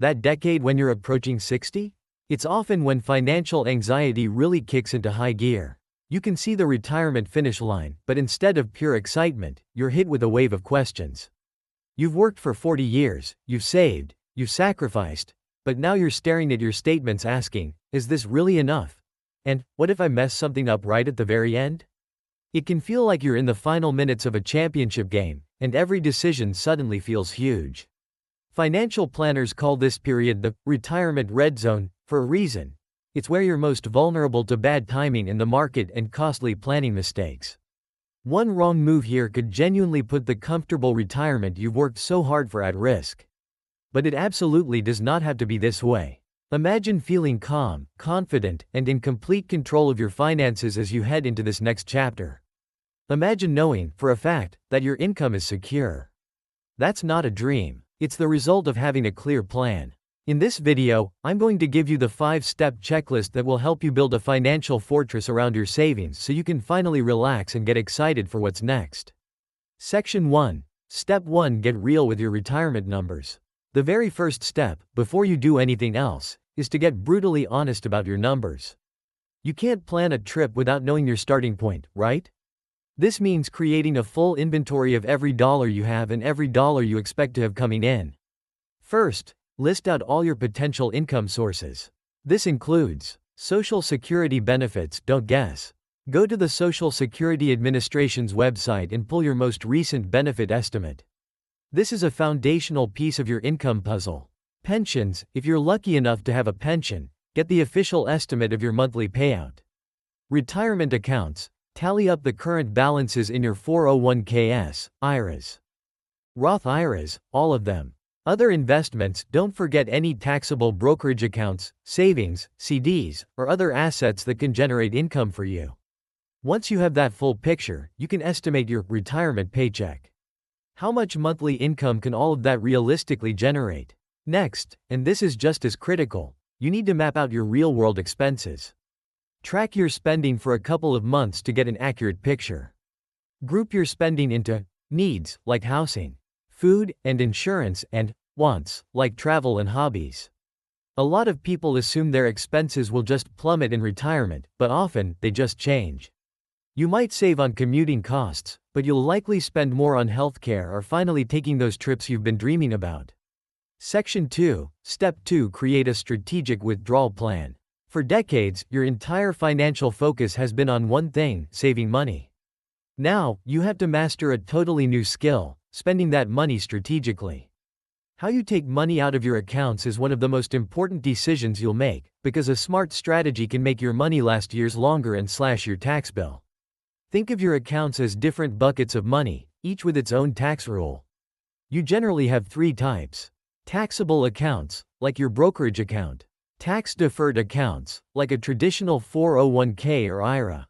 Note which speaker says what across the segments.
Speaker 1: That decade when you're approaching 60? It's often when financial anxiety really kicks into high gear. You can see the retirement finish line, but instead of pure excitement, you're hit with a wave of questions. You've worked for 40 years, you've saved, you've sacrificed, but now you're staring at your statements asking, is this really enough? And what if I mess something up right at the very end? It can feel like you're in the final minutes of a championship game, and every decision suddenly feels huge. Financial planners call this period the retirement red zone, for a reason. It's where you're most vulnerable to bad timing in the market and costly planning mistakes. One wrong move here could genuinely put the comfortable retirement you've worked so hard for at risk. But it absolutely does not have to be this way. Imagine feeling calm, confident, and in complete control of your finances as you head into this next chapter. Imagine knowing, for a fact, that your income is secure. That's not a dream. It's the result of having a clear plan. In this video, I'm going to give you the 5-step checklist that will help you build a financial fortress around your savings so you can finally relax and get excited for what's next. Section 1. Step 1. Get real with your retirement numbers. The very first step, before you do anything else, is to get brutally honest about your numbers. You can't plan a trip without knowing your starting point, right? This means creating a full inventory of every dollar you have and every dollar you expect to have coming in. First, list out all your potential income sources. This includes Social Security benefits. Don't guess. Go to the Social Security Administration's website and pull your most recent benefit estimate. This is a foundational piece of your income puzzle. Pensions. If you're lucky enough to have a pension, get the official estimate of your monthly payout. Retirement accounts. Tally up the current balances in your 401ks, IRAs. Roth IRAs, all of them. Other investments. Don't forget any taxable brokerage accounts, savings, CDs, or other assets that can generate income for you. Once you have that full picture, you can estimate your retirement paycheck. How much monthly income can all of that realistically generate? Next, and this is just as critical, you need to map out your real-world expenses. Track your spending for a couple of months to get an accurate picture. Group your spending into needs, like housing, food, and insurance, and wants, like travel and hobbies. A lot of people assume their expenses will just plummet in retirement, but often, they just change. You might save on commuting costs, but you'll likely spend more on healthcare or finally taking those trips you've been dreaming about. Section 2. Step 2. Create a strategic withdrawal plan. For decades, your entire financial focus has been on one thing: saving money. Now, you have to master a totally new skill: spending that money strategically. How you take money out of your accounts is one of the most important decisions you'll make, because a smart strategy can make your money last years longer and slash your tax bill. Think of your accounts as different buckets of money, each with its own tax rule. You generally have 3 types. Taxable accounts, like your brokerage account. Tax-deferred accounts, like a traditional 401k or IRA.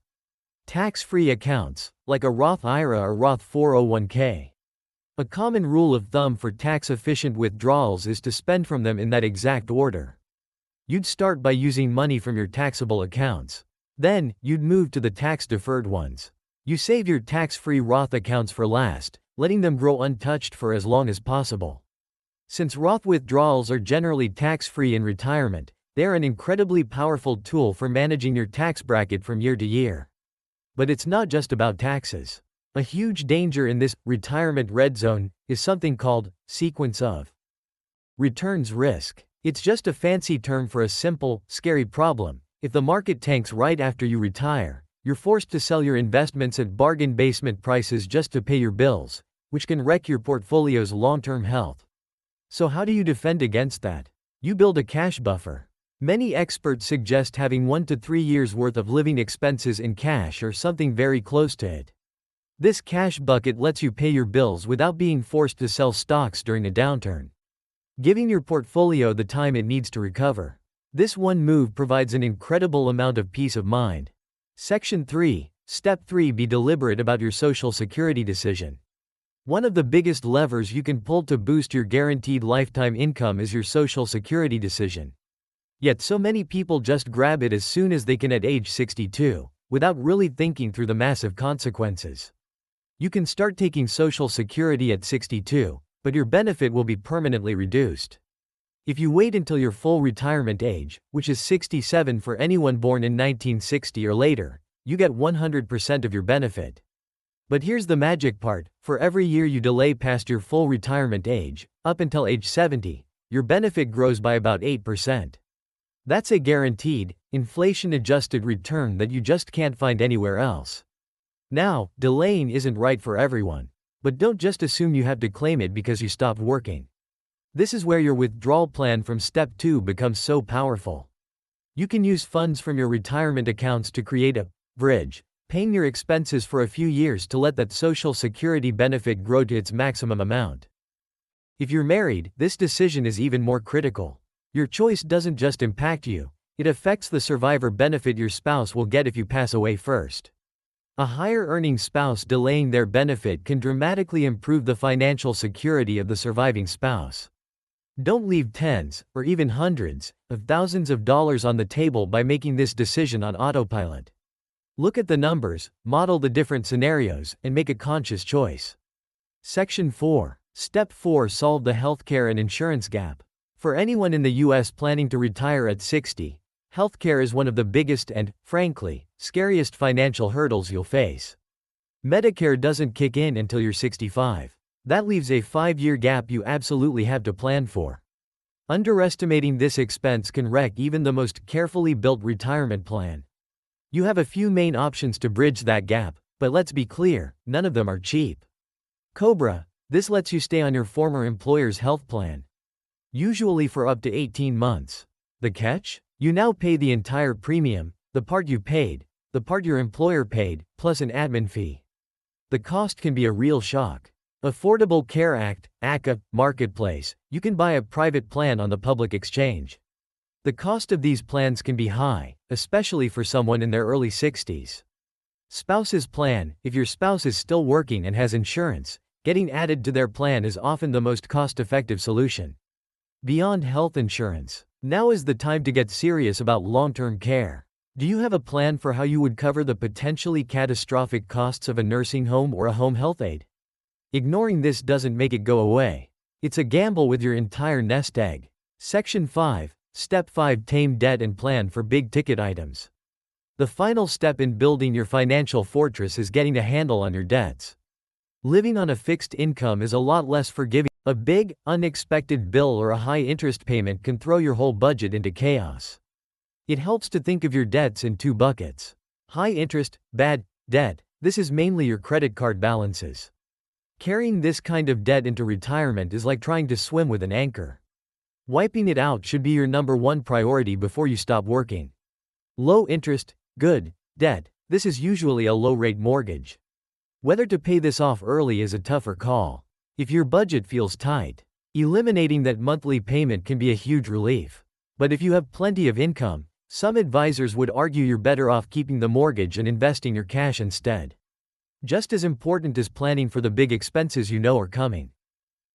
Speaker 1: Tax-free accounts, like a Roth IRA or Roth 401k. A common rule of thumb for tax-efficient withdrawals is to spend from them in that exact order. You'd start by using money from your taxable accounts. Then, you'd move to the tax-deferred ones. You save your tax-free Roth accounts for last, letting them grow untouched for as long as possible. Since Roth withdrawals are generally tax-free in retirement, they're an incredibly powerful tool for managing your tax bracket from year to year. But it's not just about taxes. A huge danger in this retirement red zone is something called sequence of returns risk. It's just a fancy term for a simple, scary problem. If the market tanks right after you retire, you're forced to sell your investments at bargain basement prices just to pay your bills, which can wreck your portfolio's long-term health. So how do you defend against that? You build a cash buffer. Many experts suggest having 1 to 3 years worth of living expenses in cash or something very close to it. This cash bucket lets you pay your bills without being forced to sell stocks during a downturn, giving your portfolio the time it needs to recover. This one move provides an incredible amount of peace of mind. Section 3. Step 3. Be deliberate about your Social Security decision. One of the biggest levers you can pull to boost your guaranteed lifetime income is your Social Security decision. Yet so many people just grab it as soon as they can at age 62, without really thinking through the massive consequences. You can start taking Social Security at 62, but your benefit will be permanently reduced. If you wait until your full retirement age, which is 67 for anyone born in 1960 or later, you get 100% of your benefit. But here's the magic part: for every year you delay past your full retirement age, up until age 70, your benefit grows by about 8%. That's a guaranteed, inflation-adjusted return that you just can't find anywhere else. Now, delaying isn't right for everyone. But don't just assume you have to claim it because you stopped working. This is where your withdrawal plan from Step 2 becomes so powerful. You can use funds from your retirement accounts to create a bridge, paying your expenses for a few years to let that Social Security benefit grow to its maximum amount. If you're married, this decision is even more critical. Your choice doesn't just impact you, it affects the survivor benefit your spouse will get if you pass away first. A higher-earning spouse delaying their benefit can dramatically improve the financial security of the surviving spouse. Don't leave tens, or even hundreds, of thousands of dollars on the table by making this decision on autopilot. Look at the numbers, model the different scenarios, and make a conscious choice. Section 4. Step 4. Solve the healthcare and insurance gap. For anyone in the U.S. planning to retire at 60, healthcare is one of the biggest and, frankly, scariest financial hurdles you'll face. Medicare doesn't kick in until you're 65. That leaves a 5-year gap you absolutely have to plan for. Underestimating this expense can wreck even the most carefully built retirement plan. You have a few main options to bridge that gap, but let's be clear, none of them are cheap. COBRA. This lets you stay on your former employer's health plan, usually for up to 18 months. The catch? You now pay the entire premium, the part you paid, the part your employer paid, plus an admin fee. The cost can be a real shock. Affordable Care Act, ACA, Marketplace. You can buy a private plan on the public exchange. The cost of these plans can be high, especially for someone in their early 60s. Spouse's plan. If your spouse is still working and has insurance, getting added to their plan is often the most cost-effective solution. Beyond health insurance. Now is the time to get serious about long-term care. Do you have a plan for how you would cover the potentially catastrophic costs of a nursing home or a home health aide? Ignoring this doesn't make it go away. It's a gamble with your entire nest egg. Section 5. Step 5. Tame debt and plan for big-ticket items. The final step in building your financial fortress is getting a handle on your debts. Living on a fixed income is a lot less forgiving. A big, unexpected bill or a high-interest payment can throw your whole budget into chaos. It helps to think of your debts in 2 buckets. High interest, bad debt. This is mainly your credit card balances. Carrying this kind of debt into retirement is like trying to swim with an anchor. Wiping it out should be your number 1 priority before you stop working. Low interest, good debt. This is usually a low-rate mortgage. Whether to pay this off early is a tougher call. If your budget feels tight, eliminating that monthly payment can be a huge relief. But if you have plenty of income, some advisors would argue you're better off keeping the mortgage and investing your cash instead. Just as important as planning for the big expenses you know are coming.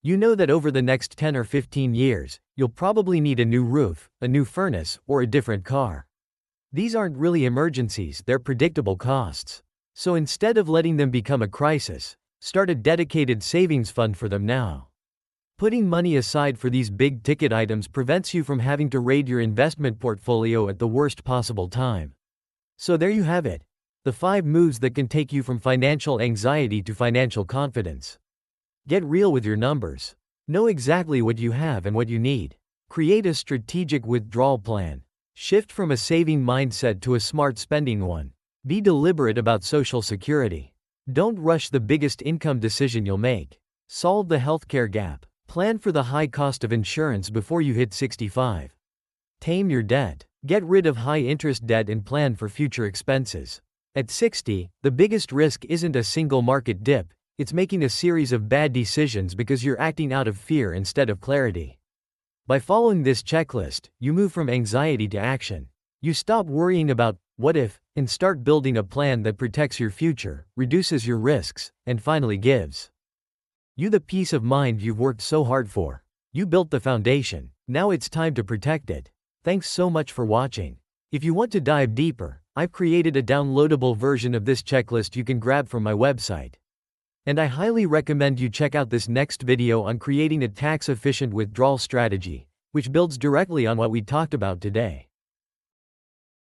Speaker 1: You know that over the next 10 or 15 years, you'll probably need a new roof, a new furnace, or a different car. These aren't really emergencies, they're predictable costs. So instead of letting them become a crisis, start a dedicated savings fund for them now. Putting money aside for these big-ticket items prevents you from having to raid your investment portfolio at the worst possible time. So there you have it. The 5 moves that can take you from financial anxiety to financial confidence. Get real with your numbers. Know exactly what you have and what you need. Create a strategic withdrawal plan. Shift from a saving mindset to a smart spending one. Be deliberate about Social Security. Don't rush the biggest income decision you'll make. Solve the healthcare gap. Plan for the high cost of insurance before you hit 65. Tame your debt. Get rid of high-interest debt and plan for future expenses. At 60, the biggest risk isn't a single market dip, it's making a series of bad decisions because you're acting out of fear instead of clarity. By following this checklist, you move from anxiety to action. You stop worrying about what if, and start building a plan that protects your future, reduces your risks, and finally gives you the peace of mind you've worked so hard for. You built the foundation, now it's time to protect it. Thanks so much for watching. If you want to dive deeper, I've created a downloadable version of this checklist you can grab from my website. And I highly recommend you check out this next video on creating a tax-efficient withdrawal strategy. which builds directly on what we talked about today.